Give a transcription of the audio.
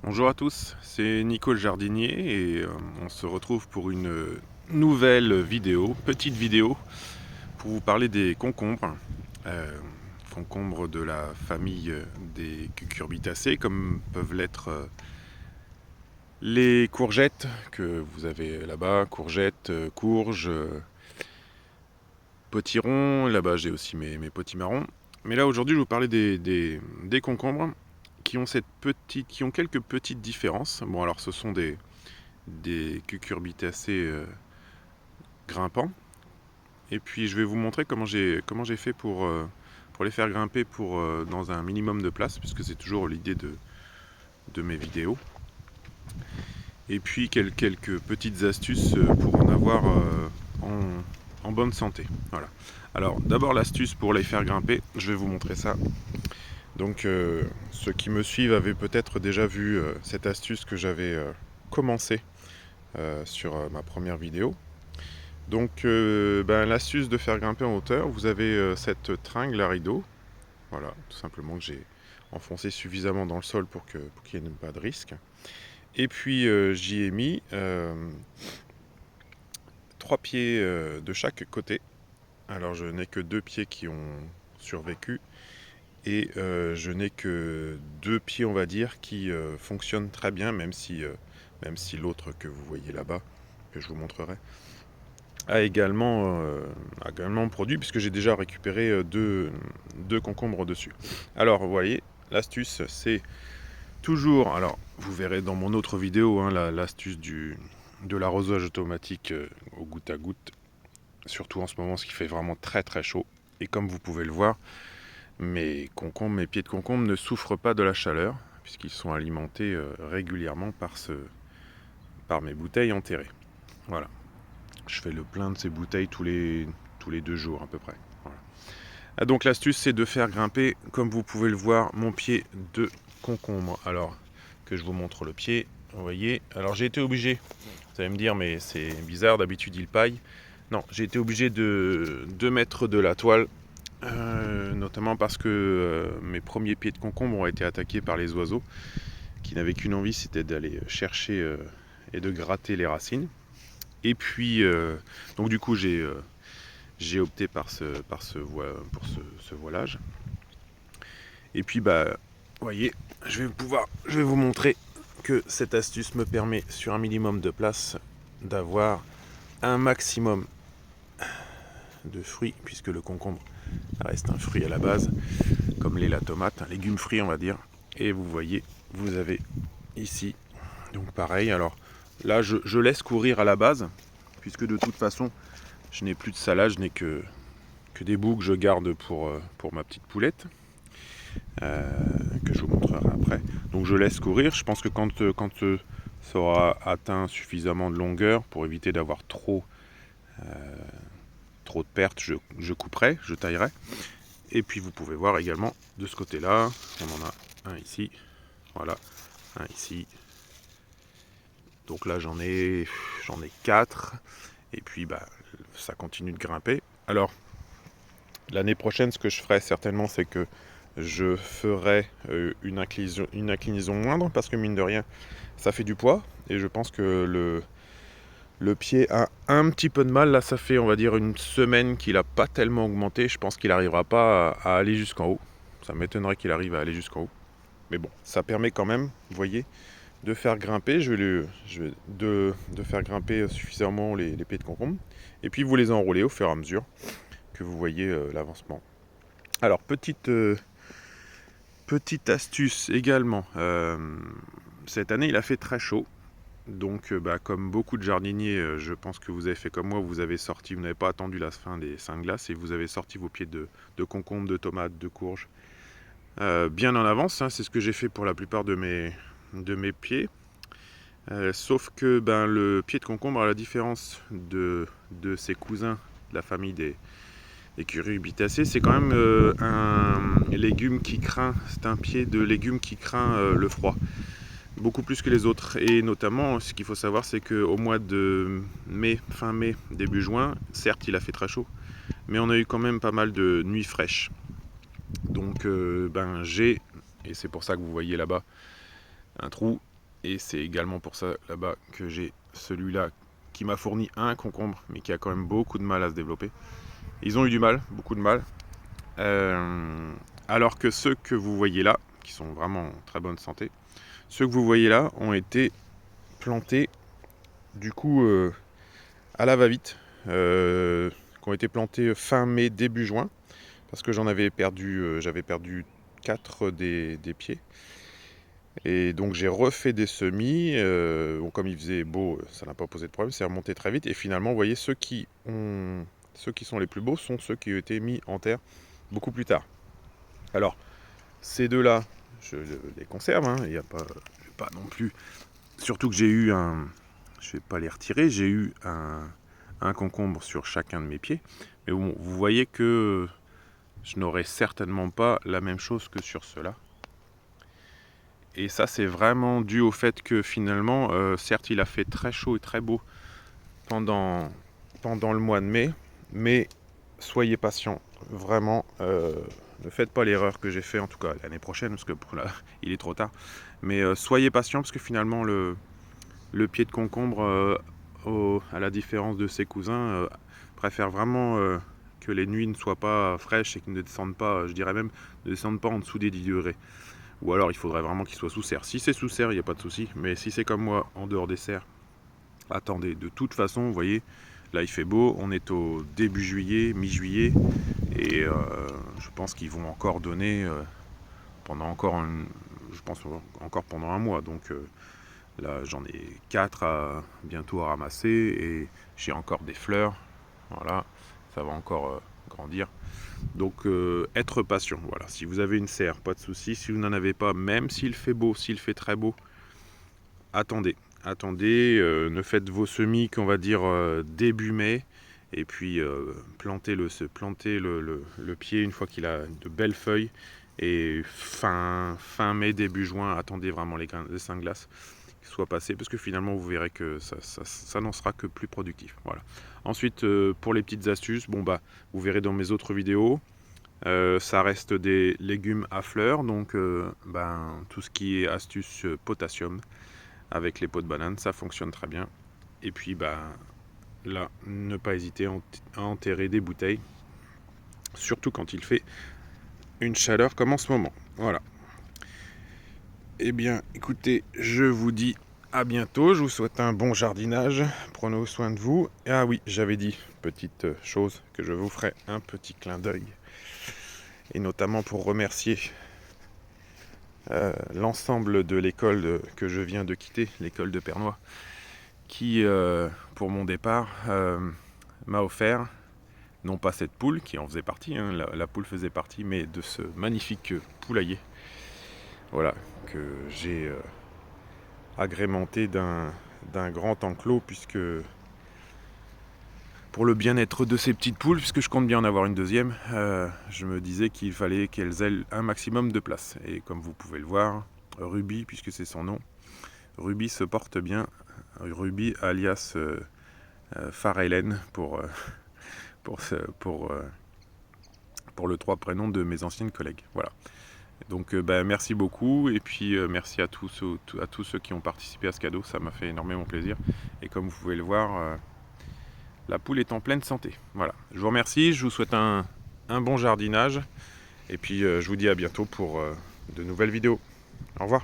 Bonjour à tous, c'est Nico le jardinier et on se retrouve pour une nouvelle vidéo, petite vidéo, pour vous parler des concombres. Concombres de la famille des cucurbitacées, comme peuvent l'être les courgettes que vous avez là-bas, courgettes, courges, potirons, là-bas j'ai aussi mes potimarrons. Mais là aujourd'hui je vais vous parler des concombres qui ont quelques petites différences. Bon alors ce sont des cucurbitacées grimpants. Et puis je vais vous montrer comment j'ai fait pour les faire grimper dans un minimum de place, puisque c'est toujours l'idée de mes vidéos. Et puis quelques petites astuces pour en avoir en bonne santé. Voilà. Alors d'abord l'astuce pour les faire grimper, je vais vous montrer ça. Donc ceux qui me suivent avaient peut-être déjà vu cette astuce que j'avais commencé sur ma première vidéo. Donc l'astuce de faire grimper en hauteur, vous avez cette tringle à rideau, voilà, tout simplement que j'ai enfoncé suffisamment dans le sol pour qu'il n'y ait pas de risque. Et puis j'y ai mis 3 pieds de chaque côté. Alors je n'ai que 2 pieds qui ont survécu et je n'ai que 2 pieds on va dire qui fonctionnent très bien, même si l'autre que vous voyez là-bas, que je vous montrerai, a également produit, puisque j'ai déjà récupéré deux concombres dessus. Alors vous voyez, l'astuce c'est toujours, alors vous verrez dans mon autre vidéo hein, l'astuce de l'arrosage automatique au goutte à goutte, surtout en ce moment ce qui fait vraiment très très chaud. Et comme vous pouvez le voir, mes pieds de concombre ne souffrent pas de la chaleur, puisqu'ils sont alimentés régulièrement par mes bouteilles enterrées. Voilà. Je fais le plein de ces bouteilles tous les 2 jours à peu près. Voilà. Donc l'astuce c'est de faire grimper, comme vous pouvez le voir, mon pied de concombre. Alors que je vous montre le pied, vous voyez. Alors j'ai été obligé, vous allez me dire mais c'est bizarre, d'habitude il paille. Non, j'ai été obligé de mettre de la toile, notamment parce que mes premiers pieds de concombre ont été attaqués par les oiseaux, qui n'avaient qu'une envie, c'était d'aller chercher et de gratter les racines. Et puis, donc du coup, j'ai opté pour ce voilage. Et puis, vous voyez, je vais vous montrer que cette astuce me permet, sur un minimum de place, d'avoir un maximum de fruits, puisque le concombre reste un fruit à la base, comme l'est la tomate, un légume frit, on va dire. Et vous voyez, vous avez ici, donc pareil, alors là, je laisse courir à la base, puisque de toute façon, je n'ai plus de salade, je n'ai que des bouts que je garde pour ma petite poulette, que je vous montrerai après. Donc je laisse courir. Je pense que quand ça aura atteint suffisamment de longueur, pour éviter d'avoir trop de pertes, je couperai, je taillerai. Et puis vous pouvez voir également de ce côté-là, on en a un ici, voilà, un ici. Donc là j'en ai 4. Et puis ça continue de grimper. Alors l'année prochaine, ce que je ferai certainement, c'est que je ferai une inclinaison moindre, parce que mine de rien, ça fait du poids. Et je pense que le pied a un petit peu de mal. Là, ça fait, on va dire, une semaine qu'il n'a pas tellement augmenté. Je pense qu'il n'arrivera pas à aller jusqu'en haut. Ça m'étonnerait qu'il arrive à aller jusqu'en haut. Mais bon, ça permet quand même, vous voyez, de faire grimper. De faire grimper suffisamment les pieds de concombre. Et puis vous les enroulez au fur et à mesure que vous voyez l'avancement. Alors, petite astuce également, cette année il a fait très chaud, donc comme beaucoup de jardiniers, je pense que vous avez fait comme moi, vous n'avez pas attendu la fin des 5 glaces et vous avez sorti vos pieds de concombre, de tomates, de courges bien en avance, hein. C'est ce que j'ai fait pour la plupart de mes pieds, sauf que le pied de concombre, à la différence de ses cousins de la famille des cucurbitacées, c'est quand même un légume qui craint, c'est un pied de légume qui craint le froid, beaucoup plus que les autres. Et notamment, ce qu'il faut savoir, c'est qu'au mois de mai, fin mai, début juin, certes il a fait très chaud, mais on a eu quand même pas mal de nuits fraîches. Donc et c'est pour ça que vous voyez là-bas un trou, Et c'est également pour ça là-bas que j'ai celui-là qui m'a fourni un concombre, mais qui a quand même beaucoup de mal à se développer. Ils ont eu du mal, beaucoup de mal. Alors que ceux que vous voyez là, qui sont vraiment en très bonne santé, ceux que vous voyez là ont été plantés du coup à la va-vite, qui ont été plantés fin mai, début juin, parce que j'avais perdu 4 des pieds. Et donc j'ai refait des semis, bon, comme il faisait beau, ça n'a pas posé de problème, c'est remonté très vite. Et finalement, vous voyez, ceux qui sont les plus beaux sont ceux qui ont été mis en terre beaucoup plus tard. Alors, ces deux-là, je les conserve, hein, il n'y a pas, je vais pas non plus. Surtout que j'ai eu je vais pas les retirer, j'ai eu un concombre sur chacun de mes pieds. Mais bon, vous voyez que je n'aurai certainement pas la même chose que sur ceux-là. Et ça, c'est vraiment dû au fait que finalement, certes, il a fait très chaud et très beau pendant le mois de mai, mais soyez patient, vraiment. Ne faites pas l'erreur que j'ai fait, en tout cas l'année prochaine, parce que il est trop tard. Mais soyez patient, parce que finalement, le pied de concombre, à la différence de ses cousins, préfère vraiment que les nuits ne soient pas fraîches et qu'ils ne descendent pas, je dirais même, ne descendent pas en dessous des 10 degrés. Ou alors il faudrait vraiment qu'il soit sous serre. Si c'est sous serre, il n'y a pas de souci. Mais si c'est comme moi, en dehors des serres, attendez. De toute façon, vous voyez, là il fait beau. On est au début juillet, mi-juillet. Et je pense qu'ils vont encore donner pendant encore, je pense encore pendant un mois. Donc là j'en ai 4 bientôt à ramasser. Et j'ai encore des fleurs. Voilà, ça va encore grandir. Donc être patient, voilà. Si vous avez une serre, pas de souci. Si vous n'en avez pas, même s'il fait beau, s'il fait très beau, attendez. Attendez, ne faites vos semis qu'on va dire début mai. Et puis plantez le pied une fois qu'il a de belles feuilles. Et fin mai, début juin, attendez vraiment les seins de glace soit passé, parce que finalement vous verrez que ça n'en sera que plus productif. Voilà. Ensuite, pour les petites astuces, bon bah vous verrez dans mes autres vidéos, ça reste des légumes à fleurs, donc tout ce qui est astuce potassium avec les pots de banane, ça fonctionne très bien. Et puis là, ne pas hésiter à enterrer des bouteilles, surtout quand il fait une chaleur comme en ce moment. Voilà. Eh bien, écoutez, je vous dis à bientôt. Je vous souhaite un bon jardinage. Prenez soin de vous. Et ah oui, j'avais dit, petite chose, que je vous ferai un petit clin d'œil. Et notamment pour remercier l'ensemble de l'école que je viens de quitter, l'école de Pernois, qui, pour mon départ, m'a offert, non pas cette poule qui en faisait partie, hein, la poule faisait partie, mais de ce magnifique poulailler. Voilà, que j'ai agrémenté d'un grand enclos, puisque pour le bien-être de ces petites poules, puisque je compte bien en avoir une deuxième, je me disais qu'il fallait qu'elles aient un maximum de place. Et comme vous pouvez le voir, Ruby, puisque c'est son nom, Ruby se porte bien. Ruby alias Farellen pour le 3 prénoms de mes anciennes collègues. Voilà. Donc merci beaucoup, et puis merci à tous ceux qui ont participé à ce cadeau, ça m'a fait énormément plaisir. Et comme vous pouvez le voir, la poule est en pleine santé. Voilà. Je vous remercie, je vous souhaite un bon jardinage, et puis je vous dis à bientôt pour de nouvelles vidéos. Au revoir.